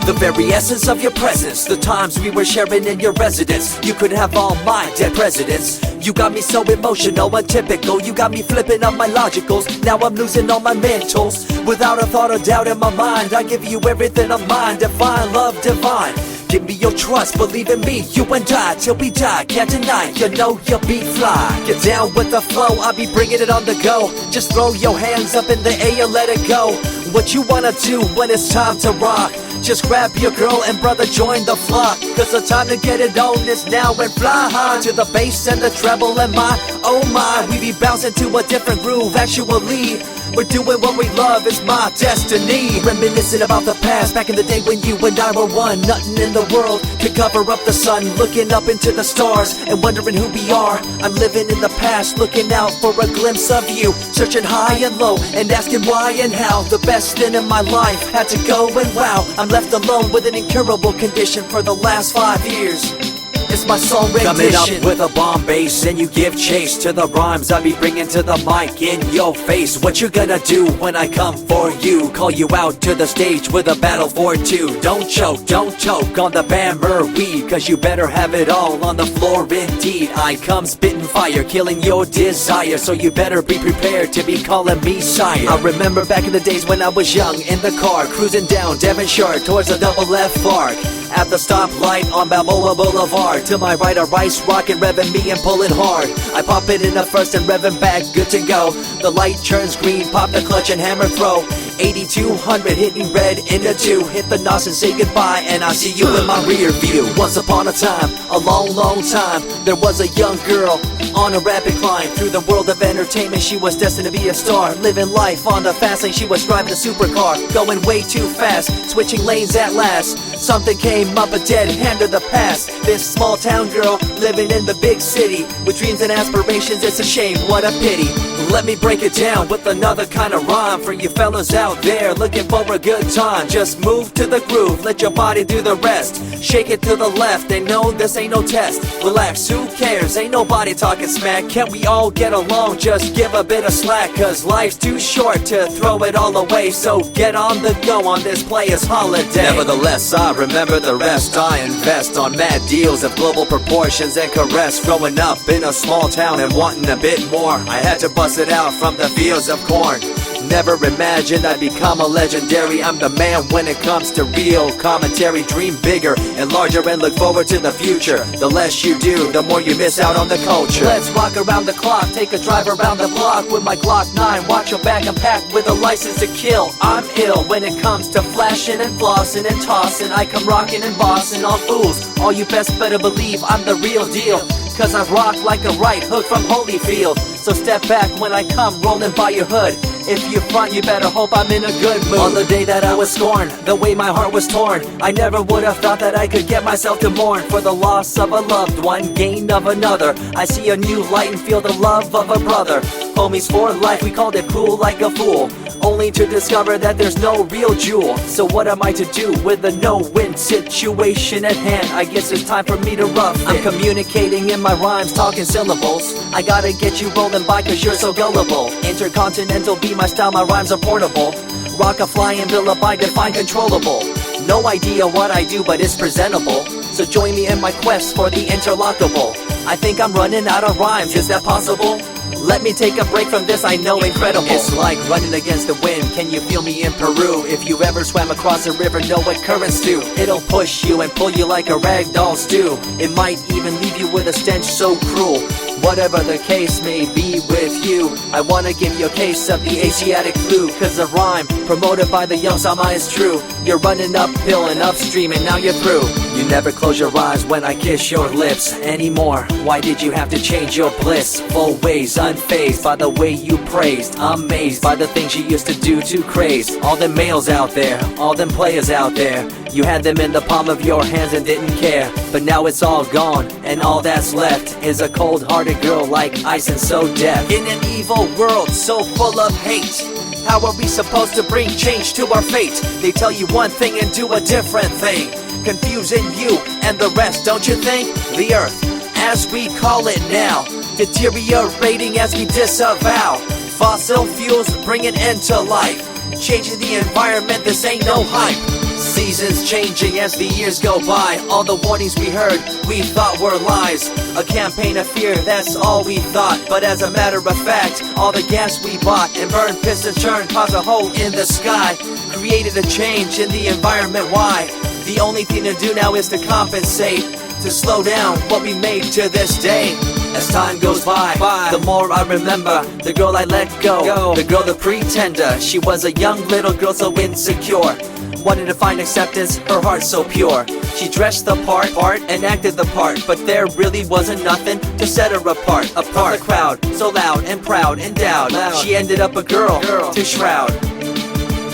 The very essence of your presence, the times we were sharing in your residence. You could have all my dead presidents. You got me so emotional, untypical. You got me flipping up my logicals. Now I'm losing all my mentals. Without a thought or doubt in my mind, I give you everything of mine. Divine love, divine. Give me your trust, believe in me, you and I, till we die, can't deny, you know you'll be fly. Get down with the flow, I'll be bringing it on the go. Just throw your hands up in the air, let it go. What you wanna do when it's time to rock? Just grab your girl and brother, join the flock. Cause the time to get it on is now, and fly high to the bass and the treble and my, oh my. We be bouncing to a different groove, actually. We're doing what we love, it's my destiny. Reminiscing about the past, back in the day when you and I were one. Nothing in the world could cover up the sun. Looking up into the stars and wondering who we are. I'm living in the past, looking out for a glimpse of you. Searching high and low and asking why and how. The best thing in my life had to go, and wow, I'm left alone with an incurable condition for the last 5 years. It's my song rendition. Coming up with a bomb bass and you give chase to the rhymes I be bringing to the mic in your face. What you gonna do when I come for you? Call you out to the stage with a battle for two. Don't choke on the bammer weed, cause you better have it all on the floor indeed. I come spitting fire, killing your desire, so you better be prepared to be calling me sire. I remember back in the days when I was young, in the car, cruising down Devonshire towards the double F arc. At the stoplight on Balboa Boulevard, to my right a rice rocket revving me and pulling hard. I pop it in the first and revving back, good to go. The light turns green, pop the clutch and hammer throw. 8200 hitting red in the 2. Hit the NOS and say goodbye, and I see you in my rear view. Once upon a time, a long time, there was a young girl on a rapid climb through the world of entertainment. She was destined to be a star, living life on the fast lane. She was driving a supercar, going way too fast, switching lanes at last. Something came up, a dead hand of the past. This small town girl living in the big city with dreams and aspirations. It's a shame, what a pity. Let me break it down with another kind of rhyme for you fellas out there looking for a good time. Just move to the groove, let your body do the rest. Shake it to the left, they know this ain't no test. Relax, who cares, ain't nobody talking smack. Can't we all get along, just give a bit of slack. Cause life's too short to throw it all away, so get on the go on this player's holiday. Nevertheless, I remember the rest. I invest on mad deals of global proportions and caress. Growing up in a small town and wanting a bit more, I had to bust it out from the fields of corn. Never imagined I'd become a legendary. I'm the man when it comes to real commentary. Dream bigger and larger and look forward to the future. The less you do, the more you miss out on the culture. Let's rock around the clock, take a drive around the block with my Glock 9. Watch your back, I'm packed with a license to kill. I'm ill when it comes to flashing and flossing and tossing. I come rocking and bossing on fools. All you best better believe I'm the real deal, cause I rock like a right hook from Holyfield. So step back when I come rolling by your hood. If you front, you better hope I'm in a good mood. On the day that I was scorned, the way my heart was torn, I never would have thought that I could get myself to mourn for the loss of a loved one, gain of another. I see a new light and feel the love of a brother. Homies for life, we called it cool like a fool, only to discover that there's no real jewel. So what am I to do with a no-win situation at hand? I guess it's time for me to rough it. I'm communicating in my rhymes, talking syllables. I gotta get you rolling by cause you're so gullible. Intercontinental be my style, my rhymes are portable. Rock a flying villa by define controllable. No idea what I do, but it's presentable. So join me in my quest for the interlockable. I think I'm running out of rhymes, is that possible? Let me take a break from this, I know incredible. It's like running against the wind, can you feel me in Peru? If you ever swam across a river, know what currents do. It'll push you and pull you like a ragdoll stew. It might even leave you with a stench so cruel. Whatever the case may be with you, I wanna give you a case of the Asiatic flu. Cause the rhyme promoted by the young Sama is true. You're running uphill and upstream and now you're through. You never close your eyes when I kiss your lips anymore. Why did you have to change your bliss? Full ways, unfazed by the way you praised. Amazed by the things you used to do to craze. All them males out there, all them players out there, you had them in the palm of your hands and didn't care. But now it's all gone, and all that's left is a cold-hearted girl like ice and so deaf. In an evil world so full of hate, how are we supposed to bring change to our fate? They tell you one thing and do a different thing, confusing you and the rest, don't you think? The earth, as we call it now, deteriorating as we disavow. Fossil fuels bring an end to life, changing the environment, this ain't no hype. Seasons changing as the years go by. All the warnings we heard, we thought were lies. A campaign of fear, that's all we thought. But as a matter of fact, all the gas we bought and burned, pissed and churned caused a hole in the sky. Created a change in the environment, why? The only thing to do now is to compensate, to slow down what we made to this day. As time goes by, the more I remember the girl I let go, the girl, the pretender. She was a young little girl so insecure, wanted to find acceptance, her heart so pure. She dressed the part and acted the part, but there really wasn't nothing to set her apart from the crowd, so loud and proud, endowed. She ended up a girl to shroud.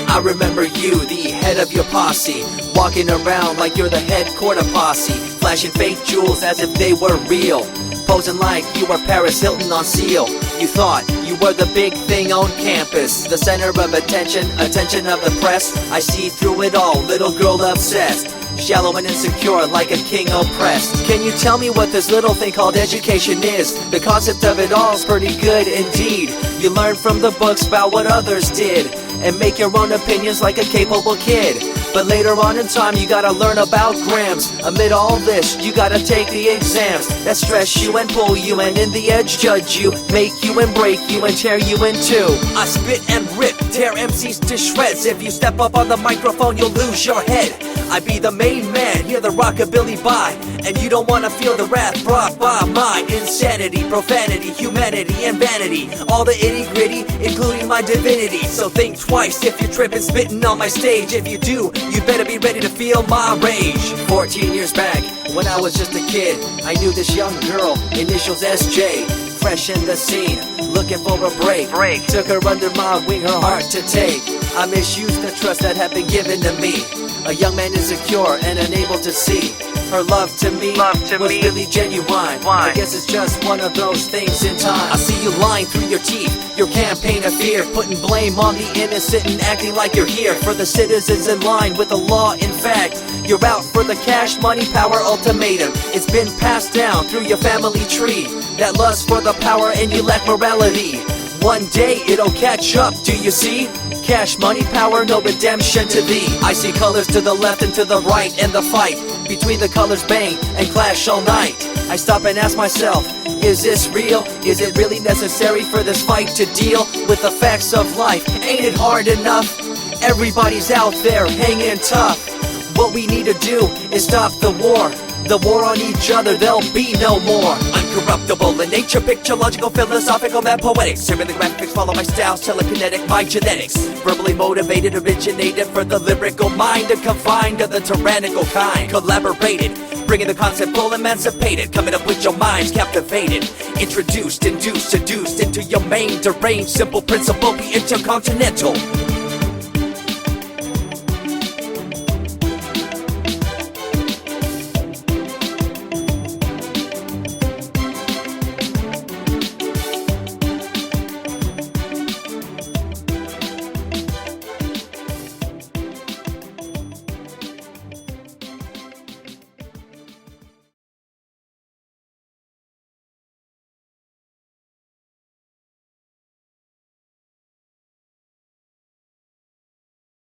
I remember you, the head of your posse, walking around like you're the head quarter posse, flashing fake jewels as if they were real, posing like you were Paris Hilton on seal. You thought you were the big thing on campus, the center of attention of the press. I see through it all, little girl obsessed, shallow and insecure like a king oppressed. Can you tell me what this little thing called education is? The concept of it all's pretty good indeed. You learn from the books about what others did and make your own opinions like a capable kid. But later on in time you gotta learn about grams. Amid all this you gotta take the exams that stress you and pull you, and in the edge judge you, make you and break you and tear you in two. I spit and rip, tear MCs to shreds. If you step up on the microphone you'll lose your head. I be the main man, hear the rockabilly by, and you don't wanna feel the wrath brought by my insanity, profanity, humanity, and vanity. All the itty gritty, including my divinity. So think twice if you're tripping, spitting on my stage. If you do, you better be ready to feel my rage. 14 years back, when I was just a kid, I knew this young girl, initials SJ, fresh in the scene, looking for a break. Took her under my wing, her heart to take. I misused the trust that had been given to me. A young man insecure and unable to see her love to me was really genuine. I guess it's just one of those things in time. I see you lying through your teeth, your campaign of fear, putting blame on the innocent and acting like you're here for the citizens in line with the law. In fact, you're out for the cash, money, power ultimatum. It's been passed down through your family tree, that lust for the power and you lack morality. One day it'll catch up, do you see? Cash, money, power, no redemption to thee. I see colors to the left and to the right, and the fight between the colors bang and clash all night. I stop and ask myself, is this real? Is it really necessary for this fight to deal with the facts of life? Ain't it hard enough? Everybody's out there hanging tough. What we need to do is stop the war on each other, there'll be no more. Uncorruptible in nature, picture, logical, philosophical, mad poetic. Serving the graphics, follow my style, telekinetic, my genetics. Verbally motivated, originated for the lyrical mind, and confined to the tyrannical kind. Collaborated, bringing the concept full emancipated, coming up with your minds captivated. Introduced, induced, seduced into your main deranged, simple principle, be intercontinental.